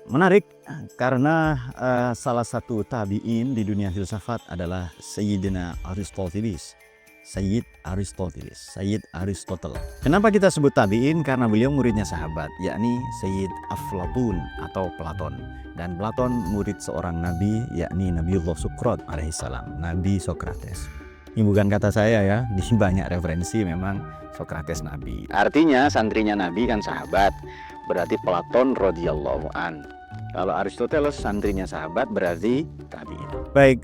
Menarik karena salah satu tabi'in di dunia filsafat adalah Sayyidina Aristoteles. Sayyid Aristotle. Kenapa kita sebut tabi'in? Karena beliau muridnya sahabat, yakni Sayyid Aflatun atau Platon. Dan Platon murid seorang nabi, yakni Nabiullah Sukrat alaihissalam, Nabi Sokrates. Ini bukan kata saya ya, di banyak referensi memang Sokrates nabi. Artinya santrinya nabi kan sahabat, berarti Platon radhiyallahu an. Kalau Aristoteles santrinya sahabat berarti tabi'in. Baik,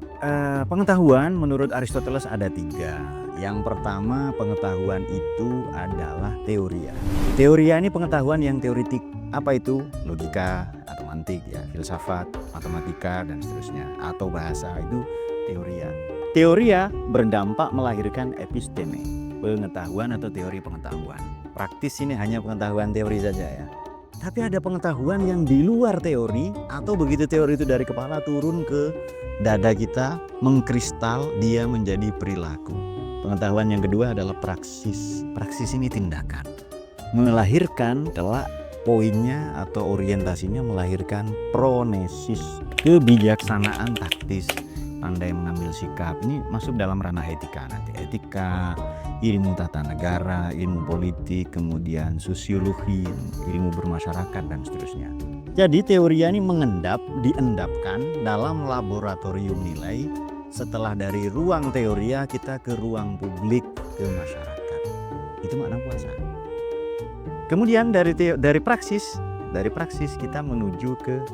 pengetahuan menurut Aristoteles ada 3. Yang pertama, pengetahuan itu adalah teoria. Teoria ini pengetahuan yang teoritik. Apa itu? Logika atau mantik ya, filsafat, matematika dan seterusnya. Atau bahasa itu teoria. Teoria berdampak melahirkan episteme, pengetahuan atau teori pengetahuan. Praktis ini hanya pengetahuan teori saja ya. Tapi ada pengetahuan yang di luar teori, atau begitu teori itu dari kepala turun ke dada kita, mengkristal, dia menjadi perilaku. Pengetahuan yang kedua adalah praksis. Praksis ini tindakan. Melahirkan kelak poinnya atau orientasinya melahirkan pronesis, kebijaksanaan taktis, pandai mengambil sikap. Ini masuk dalam ranah etika nanti. Etika, ilmu tata negara, ilmu politik, kemudian sosiologi, ilmu bermasyarakat dan seterusnya. Jadi teoria ini diendapkan dalam laboratorium nilai. Setelah dari ruang teoria kita ke ruang publik, ke masyarakat. Itu makna puasa. Kemudian dari praksis kita menuju ke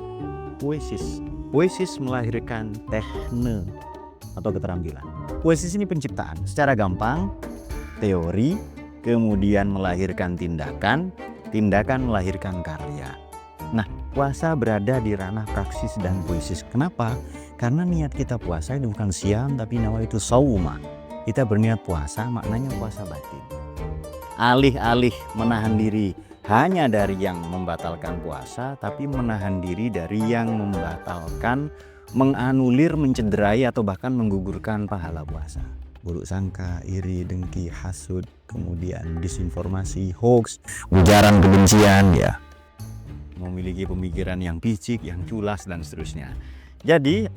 poesis. Poesis melahirkan tekne atau keterampilan. Poesis ini penciptaan. Secara gampang, teori, kemudian melahirkan tindakan, tindakan melahirkan karya. Nah, puasa berada di ranah praksis dan poesis. Kenapa? Karena niat kita puasa itu bukan siam, tapi nama itu sauma. Kita berniat puasa, maknanya puasa batin. Alih-alih menahan diri hanya dari yang membatalkan puasa, tapi menahan diri dari yang membatalkan, menganulir, mencederai, atau bahkan menggugurkan pahala puasa. Buruk sangka, iri, dengki, hasud, kemudian disinformasi, hoax, ujaran kebencian, ya. Memiliki pemikiran yang picik, yang culas, dan seterusnya. Jadi,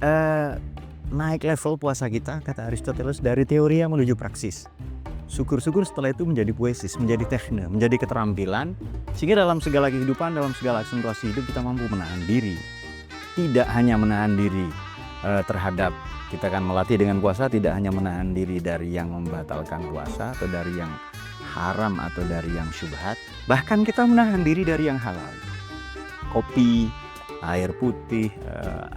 naik level puasa kita, kata Aristoteles, dari teori menuju praksis. Syukur-syukur setelah itu menjadi poesis, menjadi tekne, menjadi keterampilan, sehingga dalam segala kehidupan, dalam segala situasi hidup kita mampu menahan diri. Tidak hanya menahan diri terhadap, kita akan melatih dengan puasa, tidak hanya menahan diri dari yang membatalkan puasa atau dari yang haram atau dari yang syubhat, bahkan kita menahan diri dari yang halal. Kopi, air putih,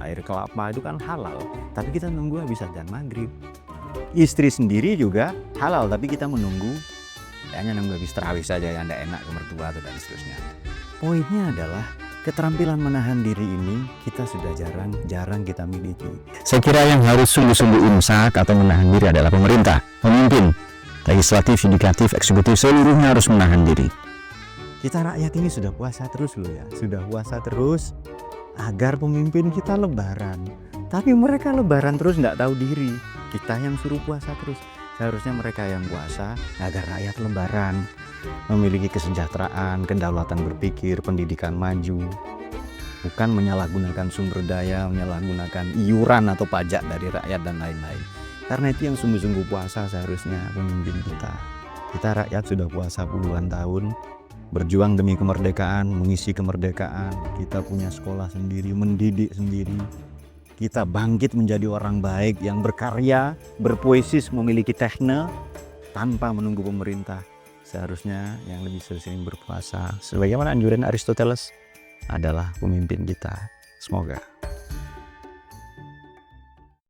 air kelapa itu kan halal, tapi kita nunggu habis adzan maghrib. Istri sendiri juga halal, tapi kita menunggu, hanya nunggu habis tarawih saja yang tidak enak ke mertua dan seterusnya. Poinnya adalah keterampilan menahan diri ini kita sudah jarang kita miliki. Saya kira yang harus sungguh-sungguh imsak atau menahan diri adalah pemerintah, pemimpin, legislatif, yudikatif, eksekutif, seluruhnya harus menahan diri. Kita rakyat ini sudah puasa terus loh ya, sudah puasa terus agar pemimpin kita lebaran. Tapi mereka lebaran terus tidak tahu diri. Kita yang suruh puasa terus. Seharusnya mereka yang puasa agar rakyat lebaran, memiliki kesejahteraan, kedaulatan berpikir, pendidikan maju. Bukan menyalahgunakan sumber daya, menyalahgunakan iuran atau pajak dari rakyat dan lain-lain. Karena itu yang sungguh-sungguh puasa seharusnya pemimpin kita. Kita rakyat sudah puasa puluhan tahun, berjuang demi kemerdekaan, mengisi kemerdekaan. Kita punya sekolah sendiri, mendidik sendiri. Kita bangkit menjadi orang baik yang berkarya, berpoesis, memiliki tekne tanpa menunggu pemerintah. Seharusnya yang lebih sering berpuasa, sebagaimana anjuran Aristoteles, adalah pemimpin kita. Semoga.